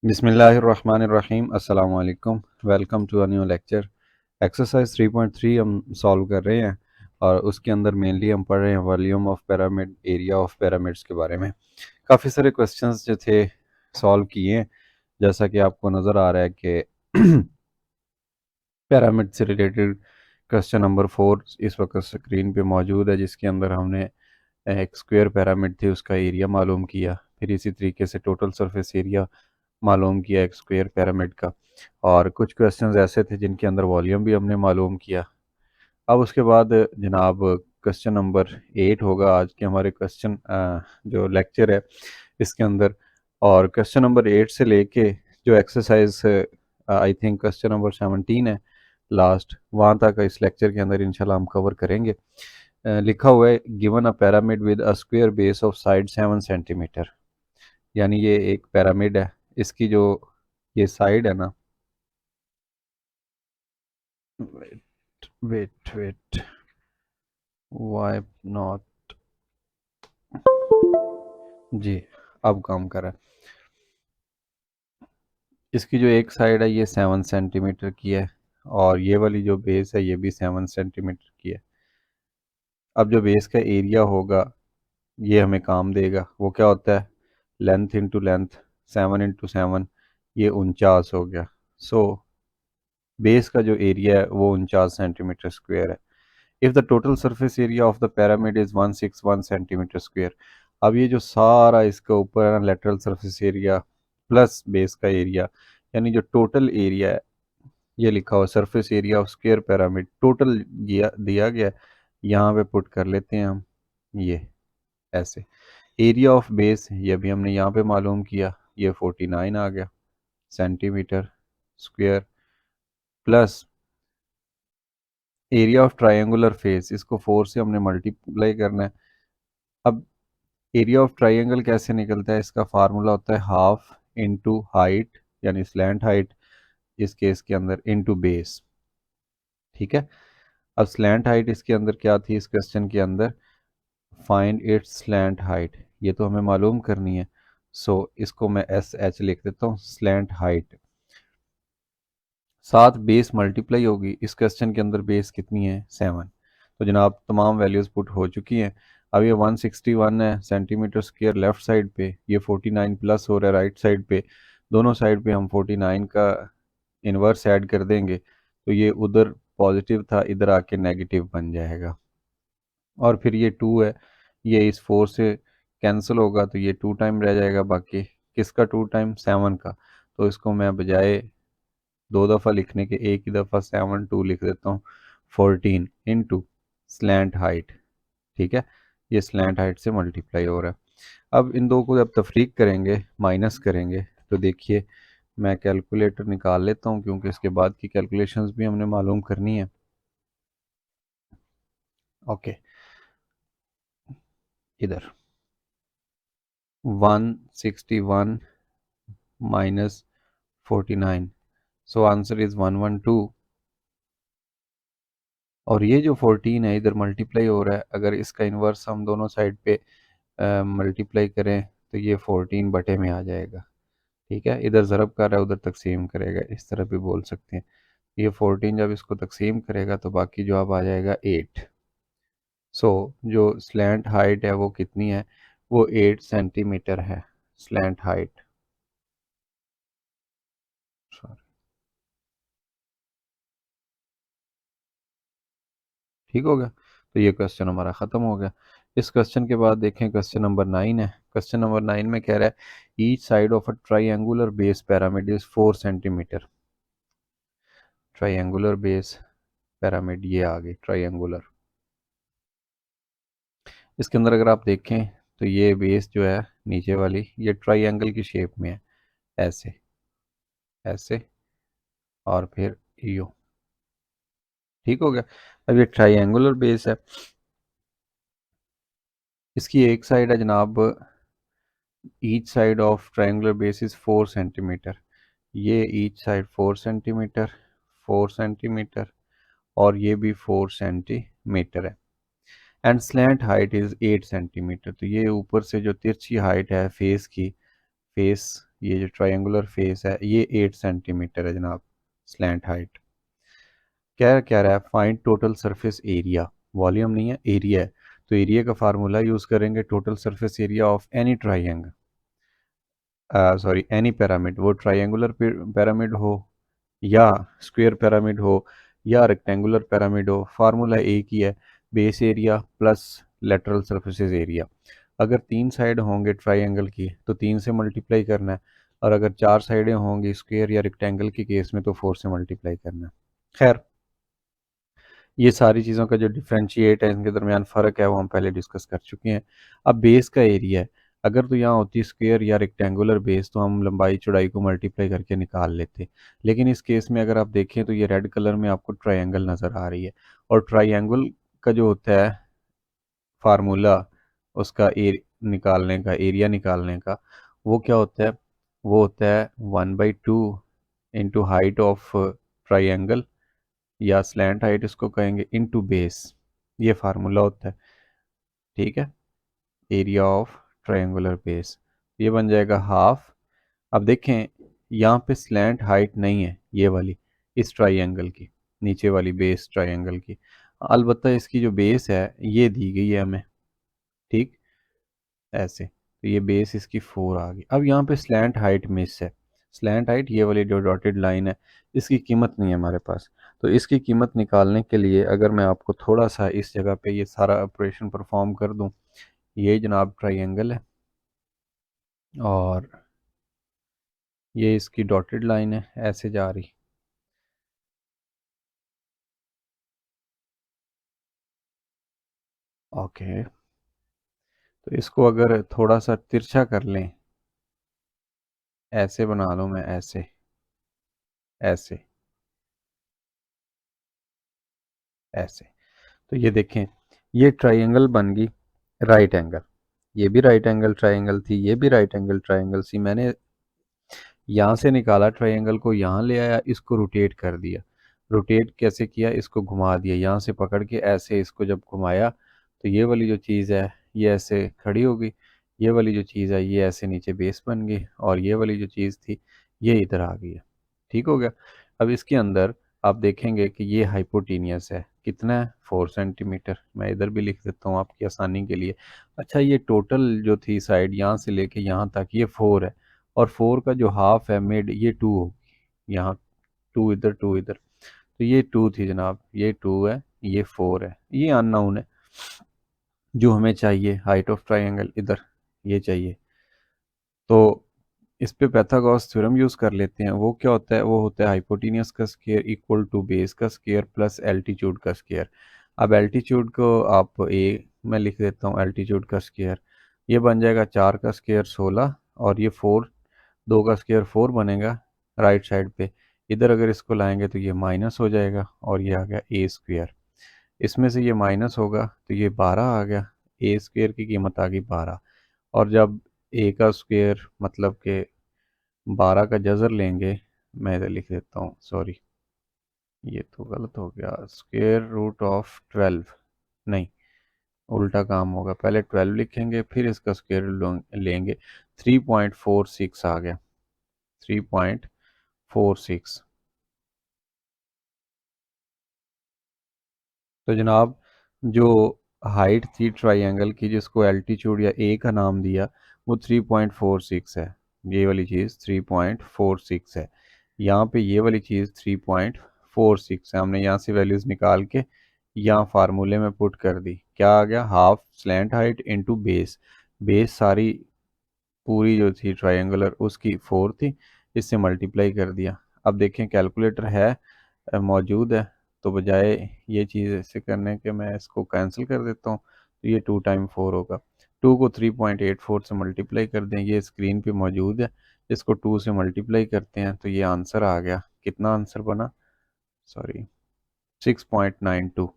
बिस्मिल्लाहिर्रहमानिर्रहीम अस्सलाम वालेकुम। Welcome to a new lecture. Exercise 3.3 हम सॉल्व कर रहे हैं और उसके अंदर मेनली हम पढ़ रहे हैं volume of pyramid, area of pyramids के बारे में। काफ़ी सारे क्वेश्चंस जो थे सॉल्व किए हैं। जैसा कि आपको नज़र आ रहा है कि पिरामिड से रिलेटेड क्वेश्चन नंबर 4 इस वक्त स्क्रीन पे मौजूद है, जिसके अंदर हमने एक स्क्वायर पिरामिड थी उसका एरिया मालूम किया। फिर इसी तरीके से टोटल सरफेस एरिया मालूम किया एक स्क्वायर पिरामिड का। और कुछ क्वेश्चंस ऐसे थे जिनके अंदर वॉल्यूम भी हमने मालूम किया। अब उसके बाद जनाब क्वेश्चन नंबर 8 होगा आज के हमारे क्वेश्चन जो लेक्चर है इसके अंदर। और क्वेश्चन नंबर 8 से लेके जो exercise I think question number 17 है लास्ट, वहाँ तक इस लेक्चर के अंदर इंशाल्लाह हम कवर करेंगे। लिखा हुआ है given a pyramid with a square base of side 7 centimetre. यानी ये एक पिरामिड है, इसकी जो ये साइड है ना, wait wait wait, why not, जी अब काम कर रहा है। इसकी जो एक साइड है ये 7 सेंटीमीटर की है और ये वाली जो बेस है ये भी 7 सेंटीमीटर की है। अब जो बेस का एरिया होगा ये हमें काम देगा। वो क्या होता है, लेंथ इंटू लेंथ, 7 इंटू 7, ये 49 हो गया। सो बेस का जो एरिया है वो 49 सेंटीमीटर स्क्वायर है। If the total surface area of the pyramid is 161 centimetre square. अब ये जो सारा इसका ऊपर है ना, lateral surface area plus base का एरिया, यानी जो टोटल एरिया है ये लिखा हुआ surface area of square pyramid total दिया गया है। यहाँ पे पुट कर लेते हैं हम ये ऐसे। एरिया ऑफ बेस ये भी हमने यहाँ पे मालूम किया, ये 49 आ गया centimetre square, plus area of triangular face, इसको 4 से हमने मल्टीप्लाई करना है। अब एरिया ऑफ ट्रायंगल कैसे निकलता है, इसका फार्मूला होता है हाफ इंटू हाइट यानी स्लैंट हाइट, इस केस के अंदर इंटू बेस। ठीक है, अब स्लैंट हाइट इसके अंदर क्या थी इस क्वेश्चन के अंदर, फाइंड इट्स स्लैंट हाइट, ये तो हमें मालूम करनी है। सो इसको मैं एस एच लिख देता हूँ, स्लैंट हाइट। साथ बेस मल्टीप्लाई होगी, इस क्वेश्चन के अंदर बेस कितनी है 7। तो जनाब तमाम वैल्यूज़ पुट हो चुकी हैं। अब ये 161 है सेंटीमीटर स्क्वायर लेफ्ट साइड पे, ये 49 प्लस हो रहा है राइट साइड पे। दोनों साइड पे हम 49 का इन्वर्स ऐड कर देंगे तो ये उधर पॉजिटिव था इधर आके नेगेटिव बन जाएगा। और फिर ये 2 है, ये इस 4 से कैंसिल होगा तो ये 2 टाइम रह जाएगा बाकी। किसका 2 टाइम, 7 का। तो इसको मैं बजाय 2 दफ़ा लिखने के एक ही दफ़ा 7 2 लिख देता हूँ, 14 इंटू स्लैंट हाइट। ठीक है, ये स्लैंट हाइट से मल्टीप्लाई हो रहा है। अब इन दो को जब तफरीक करेंगे, माइनस करेंगे, तो देखिए मैं कैलकुलेटर निकाल लेता हूँ क्योंकि इसके बाद की कैलकुलेशंस भी हमने मालूम करनी है। ओके, इधर 161 माइनस 49, सो आंसर इज 112। और ये जो 14 है इधर मल्टीप्लाई हो रहा है, अगर इसका इन्वर्स हम दोनों साइड पे मल्टीप्लाई करें तो ये 14 बटे में आ जाएगा। ठीक है, इधर ज़रब कर रहा है उधर तकसीम करेगा, इस तरह भी बोल सकते हैं। ये 14 जब इसको तकसीम करेगा तो बाकी जवाब आ जाएगा 8। सो जो स्लैंट हाइट है वो कितनी है, वो 8 सेंटीमीटर है स्लैंट हाइट। ठीक हो गया, तो ये क्वेश्चन हमारा ख़त्म हो गया। इस क्वेश्चन के बाद देखें क्वेश्चन नंबर 9 है। क्वेश्चन नंबर 9 में कह रहा है each side of a triangular base pyramid is 4 centimetre. Triangular base pyramid ये आ गई ट्राइंगुलर। इसके अंदर अगर आप देखें तो ये बेस जो है नीचे वाली ये ट्राइंगल की शेप में है, ऐसे ऐसे और फिर यू। ठीक हो गया, अब ये ट्राइंगुलर बेस है, इसकी एक साइड है जनाब, each side of triangular base is 4 centimetre. ये ईच साइड 4 सेंटीमीटर, 4 सेंटीमीटर और ये भी 4 सेंटीमीटर है। And slant height is 8 centimetre. तो ये ऊपर से जो तिरछी हाइट है फेस की, फेस ये जो ट्रायंगुलर फेस है ये 8 सेंटीमीटर है जनाब स्लैंट हाइट। क्या कह रहा है, find total surface area, volume नहीं है एरिया है, तो एरिया का फार्मूला यूज़ करेंगे total surface area of any triangle, sorry any pyramid, वो ट्रायंगुलर पिरामिड हो या स्क्वायर पिरामिड हो या रेक्टेंगुलर पिरामिड हो, फार्मूला एक ही है, base area plus lateral surfaces area. अगर 3 साइड होंगे ट्रायंगल की तो 3 से मल्टीप्लाई करना है, और अगर 4 साइडें होंगी स्क्वायर या रेक्टेंगल के केस में तो 4 से मल्टीप्लाई करना है। खैर, ये सारी चीज़ों का जो डिफ्रेंशिएट है, इनके दरमियान फ़र्क है, वो हम पहले डिस्कस कर चुके हैं। अब बेस का एरिया है, अगर तो यहाँ होती स्क्वायर या रेक्टेंगुलर बेस तो हम लंबाई चौड़ाई को मल्टीप्लाई करके निकाल लेते, लेकिन इस केस में अगर आप देखें तो ये रेड कलर में आपको ट्रायंगल नज़र आ रही है, और ट्रायंगल का जो होता है फार्मूला उसका निकालने का, एरिया निकालने का, वो क्या होता है, वो होता है 1/2 इंटू हाइट ऑफ ट्रायंगल, या स्लैंट हाइट इसको कहेंगे, इनटू बेस, ये फार्मूला होता है। ठीक है, एरिया ऑफ ट्रायंगुलर बेस, ये बन जाएगा हाफ। अब देखें यहाँ पे स्लैंट हाइट नहीं है ये वाली, इस ट्रायंगल की, नीचे वाली बेस ट्रायंगल की, अलबत्ता इसकी जो बेस है ये दी गई है हमें, ठीक, ऐसे, तो ये बेस इसकी 4 आ गई। अब यहाँ पे स्लैंट हाइट मिस है, स्लैंट हाइट ये वाली जो डॉटेड लाइन है, इसकी कीमत नहीं है हमारे पास, तो इसकी कीमत निकालने के लिए अगर मैं आपको थोड़ा सा इस जगह पे ये सारा ऑपरेशन परफॉर्म कर दूं, ये जनाब ट्रायंगल है और ये इसकी डॉटेड लाइन है ऐसे जा रही, ओके, तो इसको अगर थोड़ा सा तिरछा कर लें, ऐसे बना लूँ मैं, ऐसे ऐसे ऐसे, तो ये देखें, ये ट्रायंगल बन गई राइट एंगल, ये भी राइट एंगल ट्रायंगल थी, ये भी राइट एंगल ट्रायंगल थी, मैंने यहाँ से निकाला ट्रायंगल को, यहाँ ले आया, इसको रोटेट कर दिया, रोटेट कैसे किया, इसको घुमा दिया, यहाँ से पकड़ के ऐसे इसको जब घुमाया तो ये वाली जो चीज़ है ये ऐसे खड़ी हो गई, ये वाली जो चीज़ है ये ऐसे नीचे बेस बन गई, और ये वाली जो चीज़ थी ये इधर आ गई है। ठीक हो गया। अब इसके अंदर आप देखेंगे कि ये हाइपोटीनियस है, कितना है, 4 सेंटीमीटर, मैं इधर भी लिख देता हूँ आपकी आसानी के लिए। अच्छा, ये टोटल जो थी साइड यहाँ से लेके यहाँ तक ये 4 है, और 4 का जो हाफ है मिड ये 2 होगी, यहाँ 2 इधर 2 इधर, तो ये 2 थी जनाब, ये 2 है, ये 4 है, ये अननोन है, जो हमें चाहिए हाइट ऑफ ट्रायंगल इधर ये चाहिए, तो इस पे पाइथागोरस थ्योरम यूज़ कर लेते हैं। वो क्या होता है, वो होता है हाइपोटेन्यूज का स्क्वायर इक्वल टू बेस का स्क्वायर प्लस एल्टीट्यूड का स्क्वायर। अब एल्टीट्यूड को आप मैं लिख देता हूँ एल्टीट्यूड का स्क्वायर, ये बन जाएगा 4 का स्क्वायर 16, और ये 4, 2 का स्क्वायर 4 बनेगा राइट साइड पे, इधर अगर इसको लाएंगे तो ये माइनस हो जाएगा, और ये आ गया ए स्क्वायर, इसमें से ये माइनस होगा तो ये 12 आ गया, ए स्क्वायर की कीमत आ गई 12, और जब ए का स्क्वायर मतलब कि 12 का जज़र लेंगे, मैं इधर लिख देता हूँ, सॉरी ये तो गलत हो गया, स्क्वायर रूट ऑफ 12, नहीं उल्टा काम होगा, पहले 12 लिखेंगे फिर इसका स्क्वायर लेंगे, 3.46 आ गया, 3.46। तो जनाब जो हाइट थी ट्रायंगल की जिसको एल्टीट्यूड या ए का नाम दिया, वो 3.46 है, ये वाली चीज़ 3.46 है, यहाँ पे ये वाली चीज़ 3.46 है, हमने यहाँ से वैल्यूज़ निकाल के यहाँ फार्मूले में पुट कर दी, क्या आ गया, half slant height into base, base सारी पूरी जो थी ट्रायंगुलर उसकी 4 थी, इससे मल्टीप्लाई कर दिया। अब देखें कैलकुलेटर है मौजूद है, तो बजाय ये चीज़ ऐसे करने के मैं इसको कैंसिल कर देता हूँ, तो ये 2 टाइम 4 होगा, 2 को 3.84 से मल्टीप्लाई कर दें, ये स्क्रीन पे मौजूद है, इसको 2 से मल्टीप्लाई करते हैं तो ये आंसर आ गया, कितना आंसर बना, सॉरी 6.92,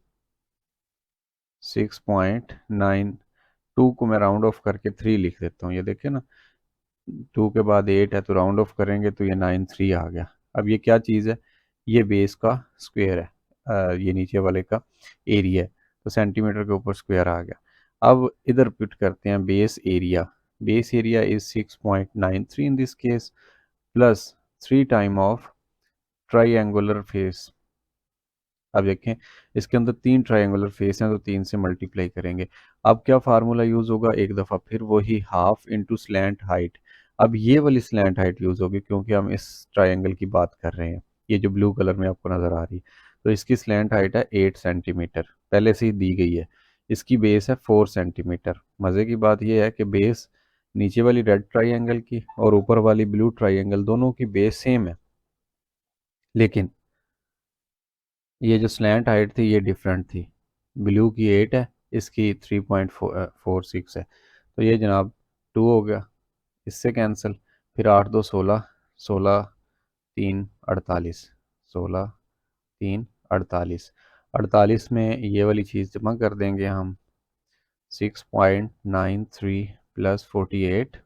6.92 को मैं राउंड ऑफ करके 3 लिख देता हूँ, ये देखें ना, 2 के बाद 8 है तो राउंड ऑफ करेंगे तो ये 93 आ गया। अब ये क्या चीज़ है, ये बेस का स्क्वायर है, ये नीचे वाले का एरिया है, तो सेंटीमीटर के ऊपर स्क्वायर आ गया। अब इधर पुट करते हैं base area, base area is 6.93 in this case plus 3 time of triangular face। अब देखें इसके अंदर 3 ट्रायंगुलर फेस हैं तो 3 से मल्टीप्लाई करेंगे। अब क्या फार्मूला यूज़ होगा, एक दफ़ा फिर वही हाफ इंटू स्लैंट हाइट। अब ये वाली स्लैंट हाइट यूज़ होगी क्योंकि हम इस ट्रायंगल की बात कर रहे हैं, ये जो ब्लू कलर में आपको नज़र आ रही है। तो इसकी स्लैंट हाइट है 8 सेंटीमीटर, पहले से ही दी गई है। इसकी बेस है 4 सेंटीमीटर। मज़े की बात यह है कि बेस नीचे वाली रेड ट्राइंगल की और ऊपर वाली ब्लू ट्राइंगल दोनों की बेस सेम है, लेकिन ये जो स्लैंट हाइट थी ये डिफरेंट थी। ब्लू की 8 है, इसकी 3.46 है। तो ये जनाब 2 हो गया, इससे कैंसिल। फिर 8 2 16, 16 3 48, 16 3 48, 48 में ये वाली चीज़ जमा कर देंगे हम। 6.93 प्लस 48,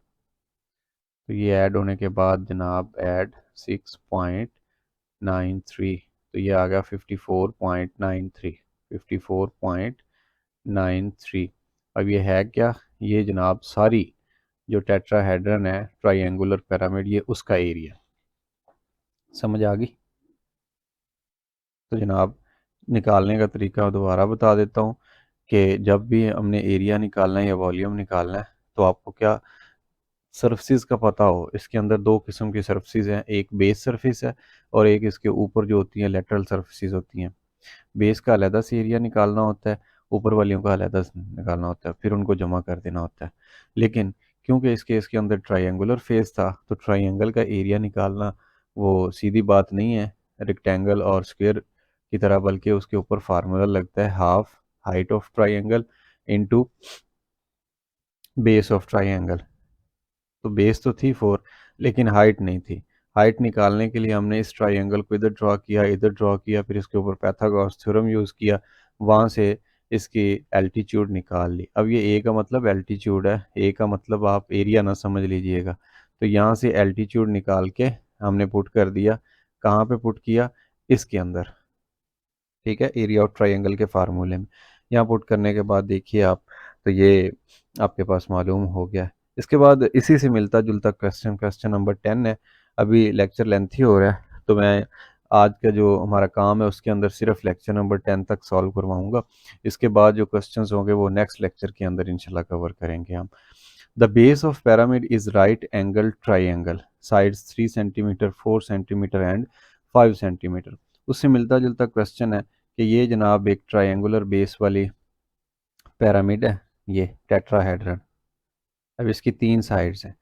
तो ये ऐड होने के बाद जनाब ऐड 6.93, तो ये आ गया 54.93, 54.93। अब ये है क्या, ये जनाब सारी जो टेट्राहेड्रन है ट्रायंगुलर पिरामिड, ये उसका एरिया। समझ आ गई? तो जनाब निकालने का तरीका दोबारा बता देता हूँ कि जब भी हमने एरिया निकालना है या वॉल्यूम निकालना है तो आपको क्या सरफेस का पता हो। इसके अंदर दो किस्म की सरफेस हैं, एक बेस सरफेस है और एक इसके ऊपर जो होती हैं लेटरल सरफेस होती हैं। बेस का अलहदा से एरिया निकालना होता है, ऊपर वालियों का अलहदा से निकालना होता है, फिर उनको जमा कर देना होता है। लेकिन क्योंकि इस केस के अंदर ट्रायंगुलर फेस था तो ट्रायंगल का एरिया निकालना वो सीधी बात नहीं है रेक्टेंगल और स्क्वायर की तरह, बल्कि उसके ऊपर फार्मूला लगता है half height of triangle into base of triangle. तो बेस तो थी 4 लेकिन हाइट नहीं थी। हाइट निकालने के लिए हमने इस ट्रायंगल को इधर ड्रॉ किया, इधर ड्रॉ किया, फिर इसके ऊपर पाइथागोरस थ्योरम यूज़ किया, वहाँ से इसकी एल्टीट्यूड निकाल ली। अब ये ए का मतलब एल्टीट्यूड है, ए का मतलब आप एरिया ना समझ लीजिएगा। तो यहाँ से एल्टीट्यूड निकाल के हमने पुट कर दिया। कहाँ पे पुट किया, इसके अंदर। ठीक है, एरिया ऑफ ट्रायंगल के फार्मूले में यहाँ पुट करने के बाद देखिए आप, तो ये आपके पास मालूम हो गया। इसके बाद इसी से मिलता जुलता क्वेश्चन, क्वेश्चन नंबर 10 है। अभी लेक्चर लेंथी हो रहा है तो मैं आज का जो हमारा काम है उसके अंदर सिर्फ लेक्चर नंबर 10 तक सॉल्व करवाऊंगा। इसके बाद जो क्वेश्चंस होंगे वो नेक्स्ट लेक्चर के अंदर इंशाल्लाह कवर करेंगे हम। The base of pyramid is right angle triangle, sides 3 centimetre, 4 centimetre and 5 centimetre. उससे मिलता जुलता क्वेश्चन है कि ये जनाब एक ट्रायंगुलर बेस वाली पिरामिड है, ये टेट्राहेड्रन। अब इसकी 3 साइड्स हैं।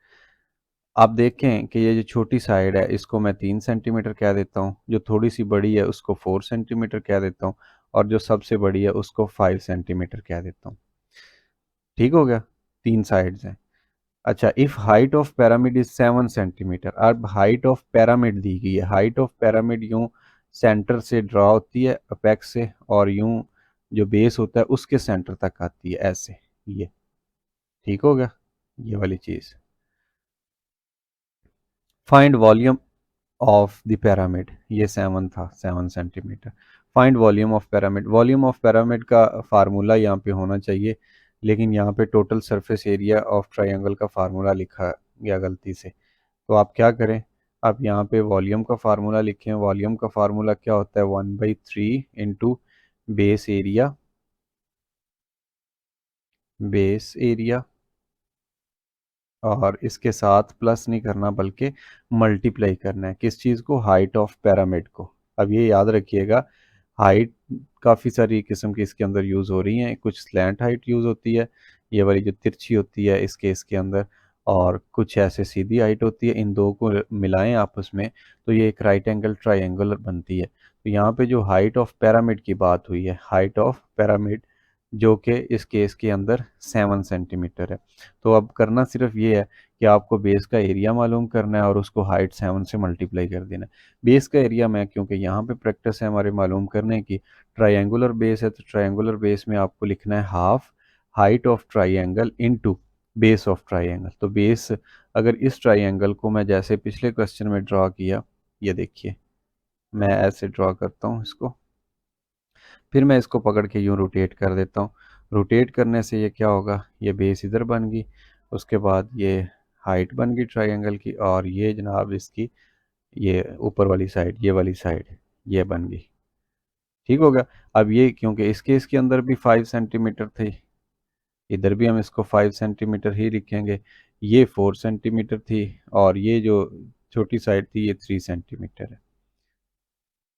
आप देखें कि ये जो छोटी साइड है इसको मैं 3 सेंटीमीटर कह देता हूँ, जो थोड़ी सी बड़ी है उसको 4 सेंटीमीटर कह देता हूँ, और जो सबसे बड़ी है उसको 5 सेंटीमीटर कह देता हूँ। ठीक हो गया, 3 साइड्स हैं। अच्छा, if height of pyramid is 7 centimetre. अब हाइट ऑफ पिरामिड दी गई है। हाइट ऑफ पिरामिड यूं सेंटर से ड्रा होती है अपेक्स से, और यूं जो बेस होता है उसके सेंटर तक आती है ऐसे, ये। ठीक हो गया, ये वाली चीज। Find volume of the pyramid, ये 7 था, 7 centimetre. Find volume of pyramid, volume of pyramid का फार्मूला यहाँ पे होना चाहिए, लेकिन यहाँ पे total surface area of triangle का फार्मूला लिखा गया गलती से। तो आप क्या करें, आप यहाँ पे वॉल्यूम का फार्मूला लिखें। वॉल्यूम का फार्मूला क्या होता है, 1/3 into base area, base area, और इसके साथ प्लस नहीं करना बल्कि मल्टीप्लाई करना है। किस चीज़ को, हाइट ऑफ पिरामिड को। अब ये याद रखिएगा, हाइट काफ़ी सारी किस्म की इसके अंदर यूज़ हो रही हैं। कुछ स्लैंट हाइट यूज़ होती है, ये वाली जो तिरछी होती है इस केस के अंदर, और कुछ ऐसे सीधी हाइट होती है। इन दो को मिलाएं आपस में तो ये एक राइट एंगल ट्रायंगल बनती है। तो यहाँ पे जो हाइट ऑफ पिरामिड की बात हुई है, हाइट ऑफ पिरामिड, जो कि इस केस के अंदर 7 सेंटीमीटर है। तो अब करना सिर्फ ये है कि आपको बेस का एरिया मालूम करना है और उसको हाइट 7 से मल्टीप्लाई कर देना है। बेस का एरिया मैं, क्योंकि यहाँ पे प्रैक्टिस है हमारे मालूम करने की, ट्रायंगुलर बेस है तो ट्रायंगुलर बेस में आपको लिखना है half height of triangle into base of triangle. तो बेस, अगर इस ट्रायंगल को मैं जैसे पिछले क्वेश्चन में ड्रॉ किया, ये देखिए मैं ऐसे ड्रॉ करता हूँ इसको, फिर मैं इसको पकड़ के यूँ रोटेट कर देता हूँ। रोटेट करने से ये क्या होगा, ये बेस इधर बन गई उसके बाद ये हाइट बन गई ट्रायंगल की, और ये जनाब इसकी ये ऊपर वाली साइड, ये वाली साइड ये बन गई। ठीक हो गया। अब ये क्योंकि इस केस के अंदर भी 5 सेंटीमीटर थी, इधर भी हम इसको 5 सेंटीमीटर ही लिखेंगे। ये 4 सेंटीमीटर थी, और ये जो छोटी साइड थी ये 3 सेंटीमीटर है।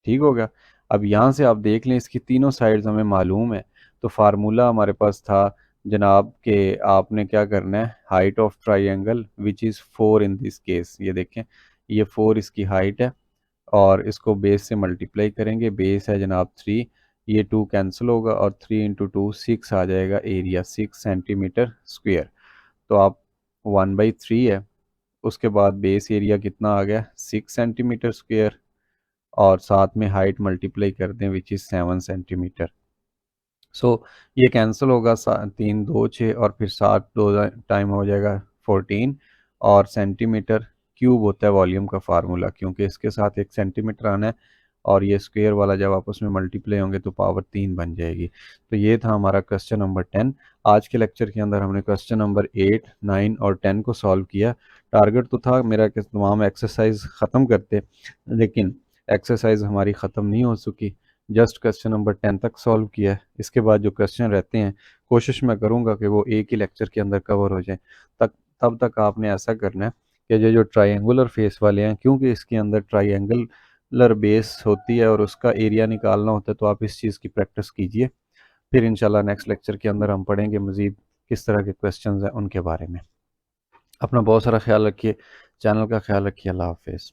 ठीक हो गया। अब यहाँ से आप देख लें, इसकी तीनों साइड्स हमें मालूम है, तो फार्मूला हमारे पास था जनाब के आपने क्या करना है, height of triangle which is 4 in this case, ये देखें ये 4 इसकी हाइट है, और इसको बेस से मल्टीप्लाई करेंगे, बेस है जनाब 3, ये 2 कैंसिल होगा और 3 × 2 6 आ जाएगा एरिया, 6 सेंटीमीटर स्क्वेयर। तो आप 1/3 है, उसके बाद बेस एरिया कितना आ गया 6 सेंटीमीटर स्क्वेयर, और साथ में हाइट मल्टीप्लाई कर दें विच इज़ 7 सेंटीमीटर। सो ये कैंसिल होगा, 3 2 6 और फिर 7 2 टाइम हो जाएगा 14, और सेंटीमीटर क्यूब होता है वॉल्यूम का फार्मूला, क्योंकि इसके साथ 1 सेंटीमीटर आना है, और ये स्क्वायर वाला जब आपस में मल्टीप्लाई होंगे तो पावर 3 बन जाएगी। तो ये था हमारा क्वेश्चन नंबर 10। आज के लेक्चर के अंदर हमने क्वेश्चन नंबर 8 9 और 10 को सॉल्व किया। टारगेट तो था मेरा कि तमाम एक्सरसाइज ख़त्म करते, लेकिन एक्सरसाइज हमारी ख़त्म नहीं हो चुकी, जस्ट क्वेश्चन नंबर 10 तक सॉल्व किया है। इसके बाद जो क्वेश्चन रहते हैं कोशिश मैं करूँगा कि वो एक ही लेक्चर के अंदर कवर हो जाए। तक तब तक आपने ऐसा करना है कि ये जो ट्रायंगुलर फेस वाले हैं, क्योंकि इसके अंदर ट्रायंगुलर बेस होती है और उसका एरिया निकालना होता है, तो आप इस चीज़ की प्रैक्टिस कीजिए। फिर इंशाल्लाह नेक्स्ट लेक्चर के अंदर हम पढ़ेंगे मज़ीद किस तरह के क्वेश्चन हैं उनके बारे में। अपना बहुत सारा ख्याल रखिए, चैनल का ख्याल रखिए। अल्लाह हाफिज़।